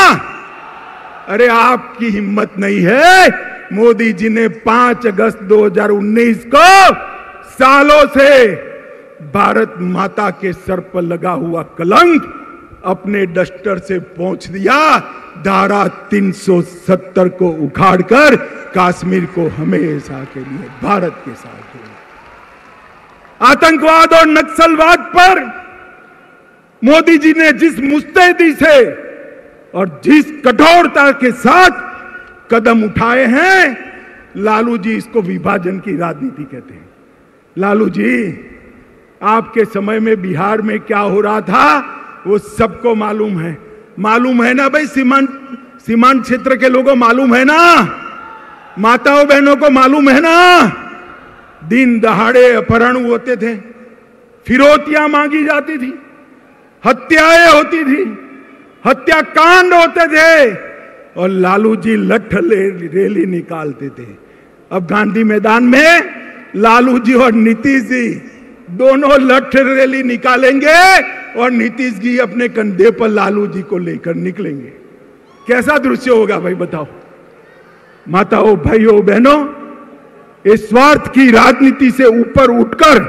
अरे आपकी हिम्मत नहीं है। मोदी जी ने 5 अगस्त 2019 को सालों से भारत माता के सर पर लगा हुआ कलंक अपने डस्टर से पोंछ दिया। धारा 370 को उखाड़कर कश्मीर को हमेशा के लिए भारत के साथ जोड़ा। आतंकवाद और नक्सलवाद पर मोदी जी ने जिस मुस्तैदी से और जिस कठोरता के साथ कदम उठाए हैं, लालू जी इसको विभाजन की राजनीति कहते हैं। लालू जी, आपके समय में बिहार में क्या हो रहा था वो सबको मालूम है। मालूम है ना भाई? सीमांत क्षेत्र के लोगों मालूम है ना? माताओं बहनों को मालूम है ना? दिन दहाड़े अपहरण होते थे, फिरौतियां मांगी जाती थी, हत्याएं होती थी, हत्याकांड होते थे, और लालू जी लठ रैली निकालते थे। अब गांधी मैदान में लालू जी और नीतीश जी दोनों लठ रैली निकालेंगे और नीतीश जी अपने कंधे पर लालू जी को लेकर निकलेंगे। कैसा दृश्य होगा भाई, बताओ। माताओं, भाइयों, बहनों, इस स्वार्थ की राजनीति से ऊपर उठकर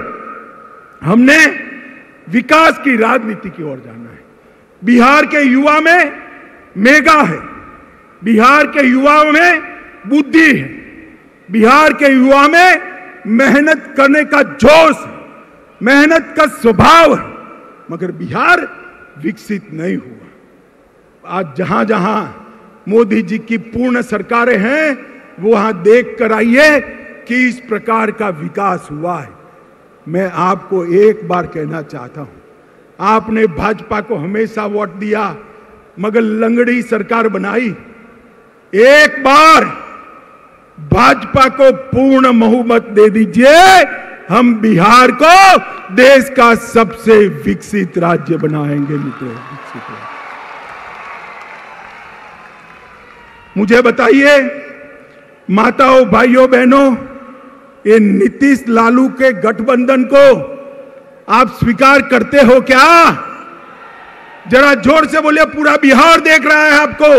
हमने विकास की राजनीति की ओर जाना है। बिहार के युवा में मेगा है, बिहार के युवाओं में बुद्धि है, बिहार के युवा में मेहनत करने का जोश है, मेहनत का स्वभाव है, मगर बिहार विकसित नहीं हुआ। आज जहां जहां मोदी जी की पूर्ण सरकारें हैं, वहां देख कर आइए कि इस प्रकार का विकास हुआ है। मैं आपको एक बार कहना चाहता हूं, आपने भाजपा को हमेशा वोट दिया मगर लंगड़ी सरकार बनाई। एक बार भाजपा को पूर्ण बहुमत दे दीजिए, हम बिहार को देश का सबसे विकसित राज्य बनाएंगे मित्रों। मुझे बताइए माताओं, भाइयों, बहनों, ये नीतीश लालू के गठबंधन को आप स्वीकार करते हो क्या? जरा जोर से बोलिए, पूरा बिहार देख रहा है आपको।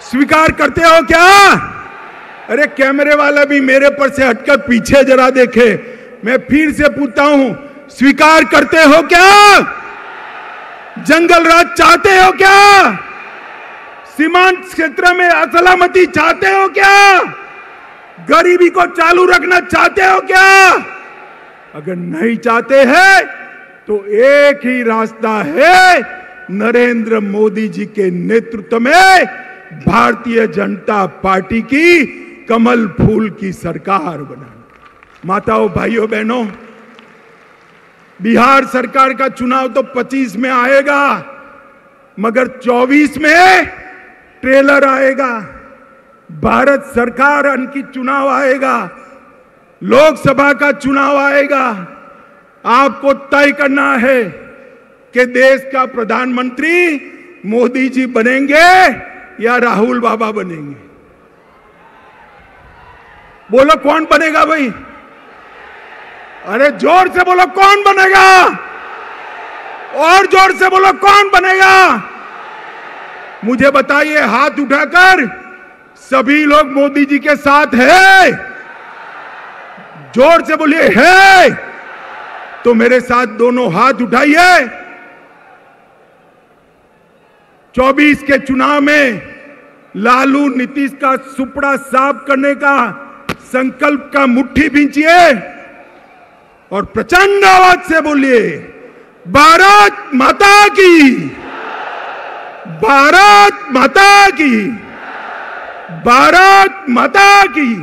स्वीकार करते हो क्या? अरे कैमरे वाला भी मेरे पर से हटकर पीछे जरा देखे। मैं फिर से पूछता हूं, स्वीकार करते हो क्या? जंगल राज चाहते हो क्या? सीमांत क्षेत्र में असलामती चाहते हो क्या? गरीबी को चालू रखना चाहते हो क्या? अगर नहीं चाहते हैं तो एक ही रास्ता है, नरेंद्र मोदी जी के नेतृत्व में भारतीय जनता पार्टी की कमल फूल की सरकार बनाना। माताओं, भाइयों, बहनों, बिहार सरकार का चुनाव तो 25 में आएगा, मगर 24 में ट्रेलर आएगा, भारत सरकार की चुनाव आएगा, लोकसभा का चुनाव आएगा, आपको तय करना है कि देश का प्रधानमंत्री मोदी जी बनेंगे या राहुल बाबा बनेंगे। बोलो कौन बनेगा भाई? अरे जोर से बोलो कौन बनेगा? और जोर से बोलो कौन बनेगा? मुझे बताइए हाथ उठाकर, सभी लोग मोदी जी के साथ है? जोर से बोलिए है। तो मेरे साथ दोनों हाथ उठाइए। 24 के चुनाव में लालू नीतीश का सुपड़ा साफ करने का संकल्प का मुट्ठी भींचिए और प्रचंड आवाज से बोलिए भारत माता की, भारत माता की, भारत माता की,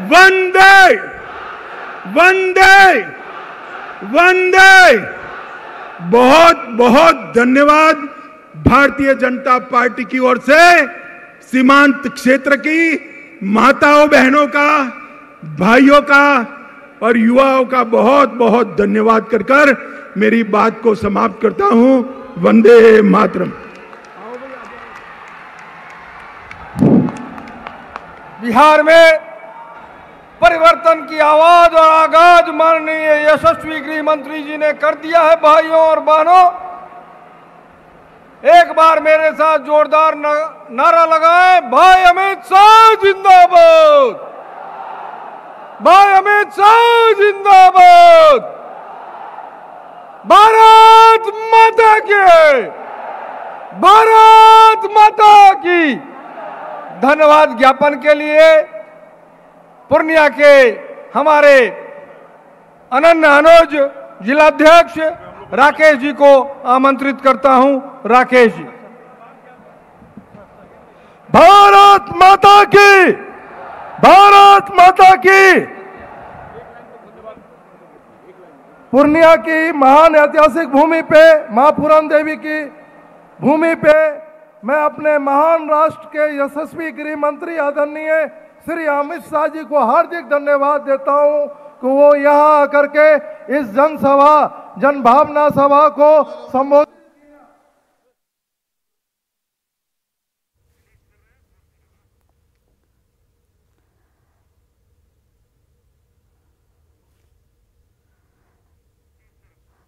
वंदे वंदे वंदे। बहुत बहुत धन्यवाद भारतीय जनता पार्टी की ओर से सीमांत क्षेत्र की माताओं बहनों का, भाइयों का और युवाओं का बहुत बहुत धन्यवाद कर मेरी बात को समाप्त करता हूं। वंदे मातरम। बिहार में परिवर्तन की आवाज और आगाज माननीय यशस्वी गृह मंत्री जी ने कर दिया है। भाइयों और बहनों, एक बार मेरे साथ जोरदार नारा लगाएं, भाई अमित शाह जिंदाबाद, भाई अमित शाह जिंदाबाद, भारत माता की, भारत माता की। धन्यवाद ज्ञापन के लिए पूर्णिया के हमारे अनन्य अनुज जिलाध्यक्ष राकेश जी को आमंत्रित करता हूं। राकेश जी। भारत माता की, भारत माता की। पूर्णिया की महान ऐतिहासिक भूमि पे, मां पूरन देवी की भूमि पे मैं अपने महान राष्ट्र के यशस्वी गृह मंत्री आदरणीय श्री अमित शाह जी को हार्दिक धन्यवाद देता हूं कि वो यहाँ आकर के इस जनसभा, जनभावना सभा को संबोधित।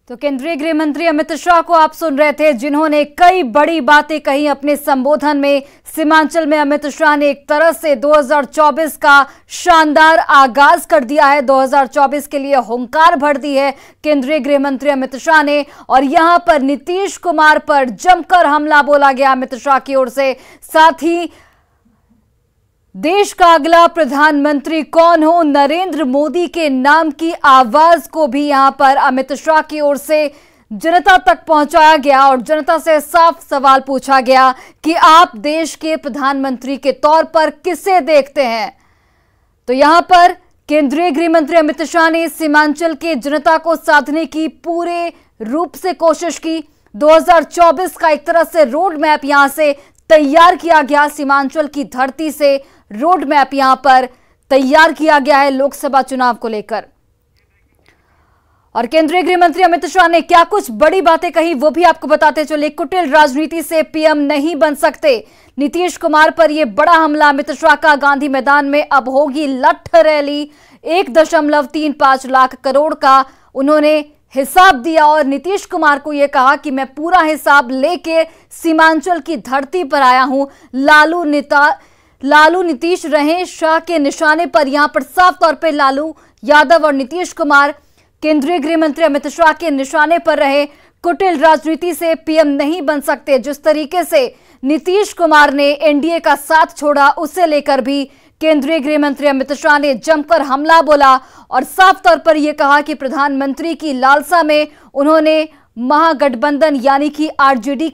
तो केंद्रीय गृह मंत्री अमित शाह को आप सुन रहे थे, जिन्होंने कई बड़ी बातें कही अपने संबोधन में। सीमांचल में अमित शाह ने एक तरह से 2024 का शानदार आगाज कर दिया है। 2024 के लिए हुंकार भर दी है केंद्रीय गृह मंत्री अमित शाह ने। और यहां पर नीतीश कुमार पर जमकर हमला बोला गया अमित शाह की ओर से। साथ ही देश का अगला प्रधानमंत्री कौन हो, नरेंद्र मोदी के नाम की आवाज को भी यहां पर अमित शाह की ओर से जनता तक पहुंचाया गया और जनता से साफ सवाल पूछा गया कि आप देश के प्रधानमंत्री के तौर पर किसे देखते हैं। तो यहां पर केंद्रीय गृह मंत्री अमित शाह ने सीमांचल के जनता को साधने की पूरे रूप से कोशिश की। 2024 का एक तरह से रोड मैप यहां से तैयार किया गया। सीमांचल की धरती से रोड मैप यहां पर तैयार किया गया है लोकसभा चुनाव को लेकर। और केंद्रीय गृह मंत्री अमित शाह ने क्या कुछ बड़ी बातें कही वो भी आपको बताते चले। कुटिल राजनीति से पीएम नहीं बन सकते, नीतीश कुमार पर यह बड़ा हमला अमित शाह का। गांधी मैदान में अब होगी लठ रैली। 1.35 लाख करोड़ का उन्होंने हिसाब दिया और नीतीश कुमार को यह कहा कि मैं पूरा हिसाब लेके सीमांचल की धरती पर आया हूं। लालू नीतीश रहे शाह के निशाने पर। यहां पर साफ तौर पे लालू यादव और नीतीश कुमार केंद्रीय गृह मंत्री अमित शाह के निशाने पर रहे। कुटिल राजनीति से पीएम नहीं बन सकते, जिस तरीके से नीतीश कुमार ने एनडीए का साथ छोड़ा, उसे लेकर भी केंद्रीय गृह मंत्री अमित शाह ने जमकर हमला बोला और साफ तौर पर यह कहा कि प्रधानमंत्री की लालसा में उन्होंने महागठबंधन यानी कि आरजेडी